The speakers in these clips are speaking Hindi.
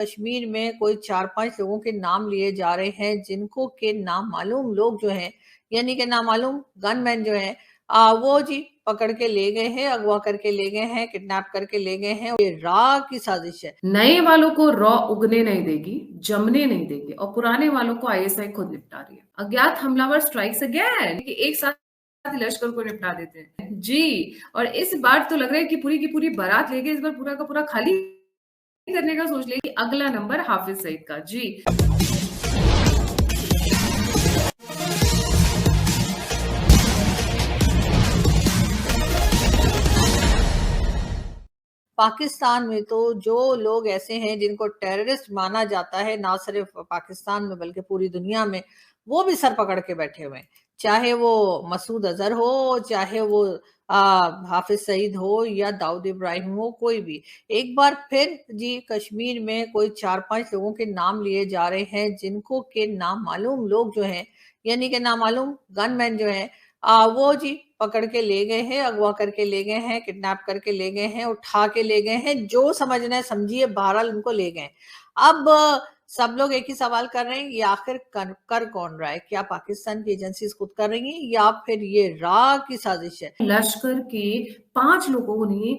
कश्मीर में कोई 4-5 लोगों के नाम लिए जा रहे हैं जिनको के नामालूम लोग जो हैं यानी कि नामालूम गनमैन जो हैं वो जी पकड़ के ले गए हैं, अगवा करके ले गए हैं, किडनैप करके ले गए हैं। ये रा की साजिश है। नए वालों को रॉ उगने नहीं देगी, जमने नहीं देगी और पुराने वालों को आईएसआई खुद निपटा रही है। अज्ञात हमलावर स्ट्राइक्स अगेन कि एक साथ लश्कर को निपटा देते हैं जी। और इस बार तो लग रहा है कि पूरी बारात लेके इस बार पूरा का पूरा खाली करने का सोच ले। अगला नंबर हाफिज सईद का जी। पाकिस्तान में तो जो लोग ऐसे हैं जिनको टेररिस्ट माना जाता है, ना सिर्फ पाकिस्तान में बल्कि पूरी दुनिया में, वो भी सर पकड़ के बैठे हुए हैं। चाहे वो मसूद अजहर हो, चाहे वो हाफिज सईद हो या दाऊद इब्राहिम हो, कोई भी। एक बार फिर जी कश्मीर में कोई 4-5 लोगों के नाम लिए जा रहे हैं जिनको के नामालूम लोग जो हैं यानी कि नामालूम गनमैन जो हैं वो जी पकड़ के ले गए हैं, अगवा करके ले गए हैं, किडनैप करके ले गए हैं, उठा के ले गए हैं, जो समझना है समझिए, बहरहाल उनको ले गए। अब सब लोग एक ही सवाल कर रहे हैं, ये आखिर कर कौन रहा है? क्या पाकिस्तान की एजेंसीज खुद कर रही हैं या फिर ये रा की साजिश है? लश्कर के 5 लोगों ने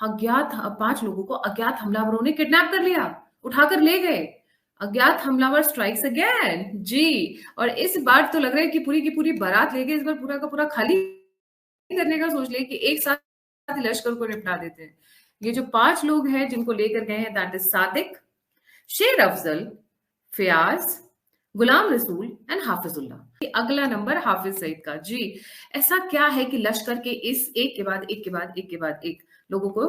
अज्ञात 5 लोगों को अज्ञात हमलावरों ने किडनैप कर लिया, उठाकर ले गए। अज्ञात हमलावर स्ट्राइक्स अगेन जी। और इस बार तो लग रहा है कि पूरी बारात लेके इस बार पूरा का पूरा खाली करने का सोच ले कि एक साथ लश्कर को निपटा देते हैं। ये जो 5 लोग हैं जिनको लेकर गए हैं, दैट इज सादिक, शेर अफजल, फयाज, गुलाम रसूल एंड हाफिजुल्लाह। अगला नंबर हाफिज सईद का जी। ऐसा क्या है कि लश्कर के इस एक के बाद एक लोगों को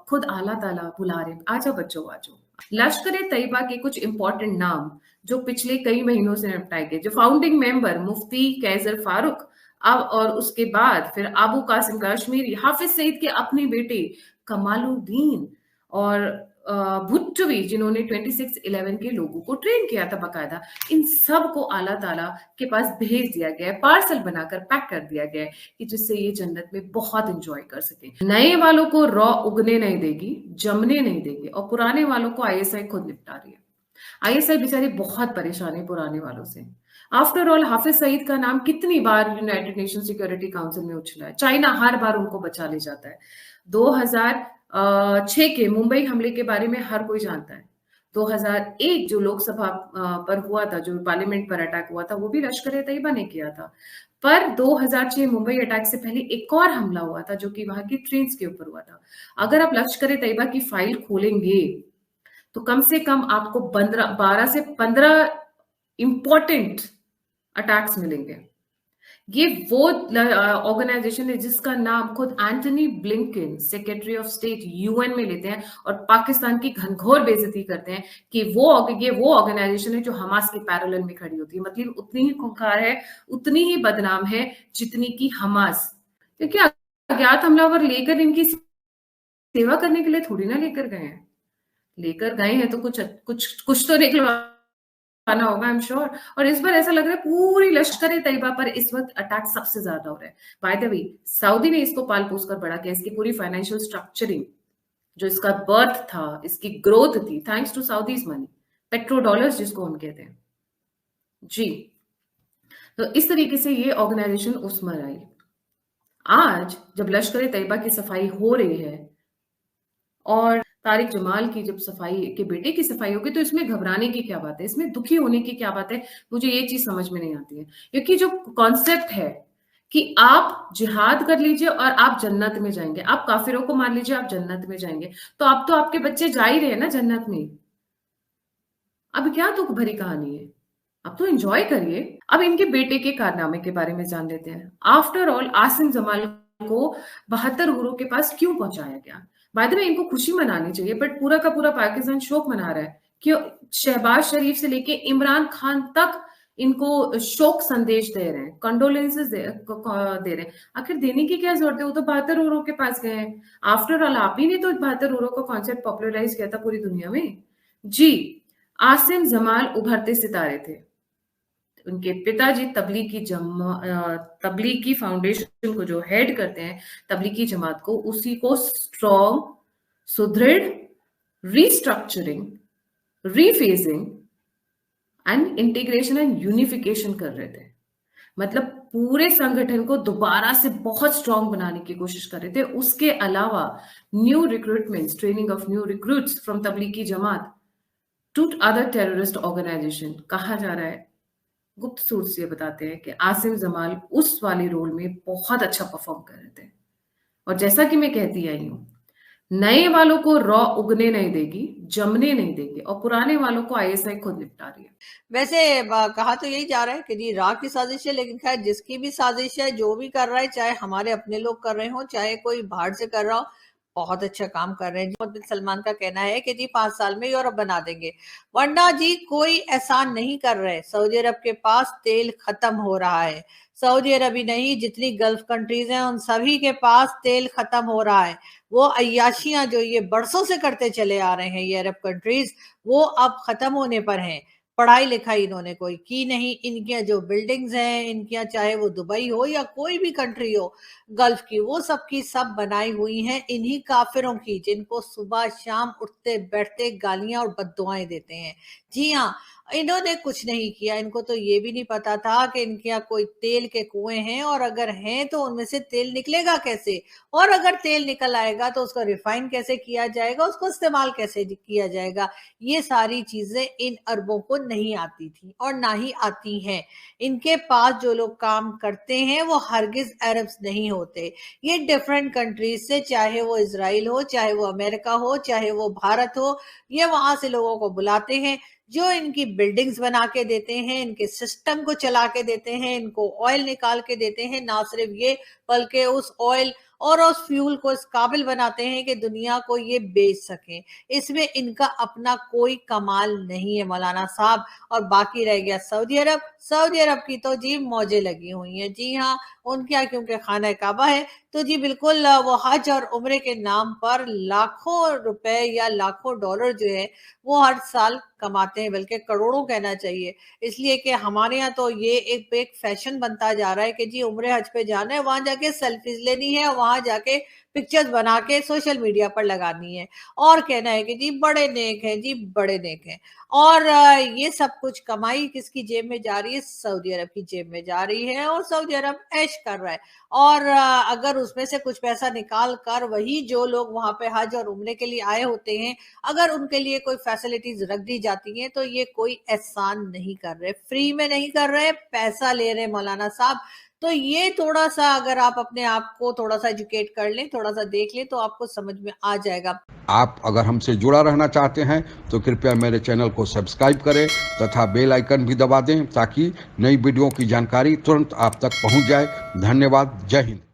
खुद आला ताला बुला रहे, आजा बच्चों आजो। लश्कर तैयबा के कुछ इंपॉर्टेंट नाम जो पिछले कई महीनों से निपटाए गए, जो फाउंडिंग मेंबर मुफ्ती कैसर फारूक, अब और उसके बाद फिर अबू कासिम कश्मीरी, हाफिज सईद के अपने बेटे कमालुद्दीन और भुट्टवी जिन्होंने 2611 के लोगों को ट्रेन किया था बकायदा, इन सब को आला ताला के पास भेज दिया गया है, पार्सल बनाकर पैक कर दिया गया है कि जिससे ये जन्नत में बहुत एंजॉय कर सके। नए वालों को रॉ उगने नहीं देगी, जमने नहीं देगी और पुराने वालों को आईएसआई खुद निपटा रही है। आईएसआई बेचारे बहुत परेशान है पुराने वालों से। आफ्टर ऑल हाफिज सईद का नाम कितनी बार यूनाइटेड नेशन सिक्योरिटी काउंसिल में उछला है, चाइना हर बार उनको बचा ले जाता है। 2006 के मुंबई हमले के बारे में हर कोई जानता है। 2001 जो लोकसभा पर हुआ था, जो पार्लियामेंट पर अटैक हुआ था, वो भी लश्कर ए तैयबा ने किया था। पर 2006 मुंबई अटैक से पहले एक और हमला हुआ था जो कि वहां की ट्रेन के ऊपर हुआ था। अगर आप लश्कर ए तैयबा की फाइल खोलेंगे तो कम से कम आपको 12 से 15 इंपॉर्टेंट अटैक्स मिलेंगे। ये वो ऑर्गेनाइजेशन है जिसका नाम खुद Antony Blinken, secretary of state UN में लेते हैं और पाकिस्तान की घनघोर बेइज्जती करते हैं कि ये वो ऑर्गेनाइजेशन है जो हमास के पैरेलल में खड़ी होती है। मतलब उतनी ही खूंखार है, उतनी ही बदनाम है जितनी की हमास। क्योंकि अज्ञात हमलावर लेकर इनकी सेवा करने के लिए थोड़ी ना लेकर गए हैं, लेकर गए हैं तो कुछ तो निकलवाना होगा, आई एम श्योर। और इस बार ऐसा लग रहा है पूरी लश्कर तैयबा पर इस वक्त अटैक सबसे ज्यादा हो रहा है। बाय द वे, सऊदी ने इसको पाल पोस कर बड़ा किया। इसकी पूरी फाइनेंशियल स्ट्रक्चरिंग, जो इसका बर्थ था, इसकी ग्रोथ थी, thanks to Saudis money, petro dollars जिसको हम कहते हैं जी। तो इस तरीके से ये ऑर्गेनाइजेशन उसमें आई। आज जब लश्कर तैयबा की सफाई हो रही है और तारिक जमाल की जब सफाई के बेटे की सफाई होगी, तो इसमें घबराने की क्या बात है, इसमें दुखी होने की क्या बात है? मुझे ये चीज समझ में नहीं आती है। क्योंकि जो कॉन्सेप्ट है कि आप जिहाद कर लीजिए और आप जन्नत में जाएंगे, आप काफिरों को मार लीजिए आप जन्नत में जाएंगे, तो अब तो आपके बच्चे जा ही रहे हैं ना जन्नत में। अब क्या दुख भरी कहानी है, अब तो एंजॉय करिए। अब इनके बेटे के कारनामे के बारे में जान लेते हैं। आफ्टर ऑल आसिम जमाल को 72 गुरु के पास क्यों पहुंचाया गया? बाय द वे, इनको खुशी मनानी चाहिए, बट पूरा का पूरा पाकिस्तान शोक मना रहा है। क्यों? शहबाज शरीफ से लेके इमरान खान तक इनको शोक संदेश दे रहे हैं, कंडोलेंसेस दे रहे हैं। आखिर देने की क्या जरूरत है? वो तो 72 गुरु के पास गए हैं। आफ्टर ऑल आप ही ने तो 72 गुरु का कॉन्सेप्ट पॉपुलराइज किया था पूरी दुनिया में जी। आसिम जमाल उभरते सितारे थे। उनके पिताजी तबलीगी फाउंडेशन को जो हेड करते हैं, तबलीगी जमात को, उसी को स्ट्रॉन्ग, सुदृढ़, restructuring rephasing and integration and unification कर रहे थे। मतलब पूरे संगठन को दोबारा से बहुत स्ट्रांग बनाने की कोशिश कर रहे थे। उसके अलावा new recruitments, training of new recruits from Tablighi Jamaat to other terrorist organisation. कहा जा रहा है, गुप्त सोर्स ये बताते हैं कि आसिम जमाल उस वाले रोल में बहुत अच्छा परफॉर्म कर रहे थे। और जैसा कि मैं कहती आई हूं, नए वालों को रॉ उगने नहीं देगी, जमने नहीं देगी, और पुराने वालों को आईएसआई खुद निपटा रही है। वैसे कहा तो यही जा रहा है कि जी रा की साजिश है, लेकिन खैर जिसकी भी साजिश है, जो भी कर रहा है, चाहे हमारे अपने लोग कर रहे हो, चाहे कोई बाहर से कर रहा हो, बहुत अच्छा काम कर रहे हैं। मोहम्मद बिन सलमान का कहना है कि जी 5 साल में यूरोप बना देंगे, वरना जी कोई एहसान नहीं कर रहे। सऊदी अरब के पास तेल खत्म हो रहा है। सऊदी अरब ही नहीं, जितनी गल्फ कंट्रीज हैं उन सभी के पास तेल खत्म हो रहा है। वो अय्याशियां जो ये बरसों से करते चले आ रहे हैं ये अरब कंट्रीज, वो अब खत्म होने पर हैं। पढ़ाई लिखाई इन्होंने कोई की नहीं। इनकी जो बिल्डिंग्स हैं इनकी, चाहे वो दुबई हो या कोई भी कंट्री हो गल्फ की, वो सब की सब बनाई हुई हैं इन्हीं काफिरों की, जिनको सुबह शाम उठते बैठते गालियां और बद्दुआएं देते हैं। जी हाँ, इन्होंने कुछ नहीं किया। इनको तो ये भी नहीं पता था कि इनके यहाँ कोई तेल के कुएं हैं, और अगर हैं तो उनमें से तेल निकलेगा कैसे, और अगर तेल निकल आएगा तो उसको रिफाइन कैसे किया जाएगा, उसको इस्तेमाल कैसे किया जाएगा। ये सारी चीजें इन अरबों को नहीं आती थी और ना ही आती हैं। इनके पास जो लोग काम करते हैं वो हरगिज अरब्स नहीं होते। ये डिफरेंट कंट्रीज से, चाहे वो इजराइल हो, चाहे वो अमेरिका हो, चाहे वो भारत हो, ये वहां से लोगों को बुलाते हैं, जो इनकी बिल्डिंग्स बना के देते हैं, इनके सिस्टम को चला के देते हैं, इनको ऑयल निकाल के देते हैं। ना सिर्फ ये, बल्कि उस ऑयल और उस फ्यूल को इस काबिल बनाते हैं कि दुनिया को ये बेच सकें। इसमें इनका अपना कोई कमाल नहीं है मौलाना साहब। और बाकी रह गया सऊदी अरब। सऊदी अरब की तो जी मौजें लगी हुई हैं। जी हाँ, उनके यहाँ क्योंकि खाना काबा है, तो जी बिल्कुल वो हज और उम्रे के नाम पर लाखों रुपए या लाखों डॉलर जो है वो हर साल कमाते हैं, बल्कि करोड़ों कहना चाहिए। इसलिए कि हमारे यहाँ तो ये एक फैशन बनता जा रहा है कि जी उम्रे हज पे जाना है, वहां जाके सेल्फीज लेनी है, वहां जाके पिक्चर्स बना के सोशल मीडिया पर लगानी है, और कहना है कि जी बड़े नेक हैं, जी बड़े नेक हैं। और ये सब कुछ कमाई किसकी जेब में जा रही है? सऊदी अरब की जेब में जा रही है, और सऊदी अरब ऐश कर रहा है। और अगर उसमें से कुछ पैसा निकाल कर वही जो लोग वहां पे हज और उम्रे के लिए आए होते हैं, अगर उनके लिए कोई फैसिलिटीज रख दी जाती हैं, तो ये कोई एहसान नहीं कर रहे, फ्री में नहीं कर रहे, पैसा ले रहे मौलाना साहब। तो ये थोड़ा सा अगर आप अपने आप को थोड़ा सा एजुकेट कर लें, थोड़ा सा देख लें, तो आपको समझ में आ जाएगा। आप अगर हमसे जुड़ा रहना चाहते हैं तो कृपया मेरे चैनल को सब्सक्राइब करें तथा बेल आइकन भी दबा दें, ताकि नई वीडियो की जानकारी तुरंत आप तक पहुंच जाए। धन्यवाद। जय हिंद।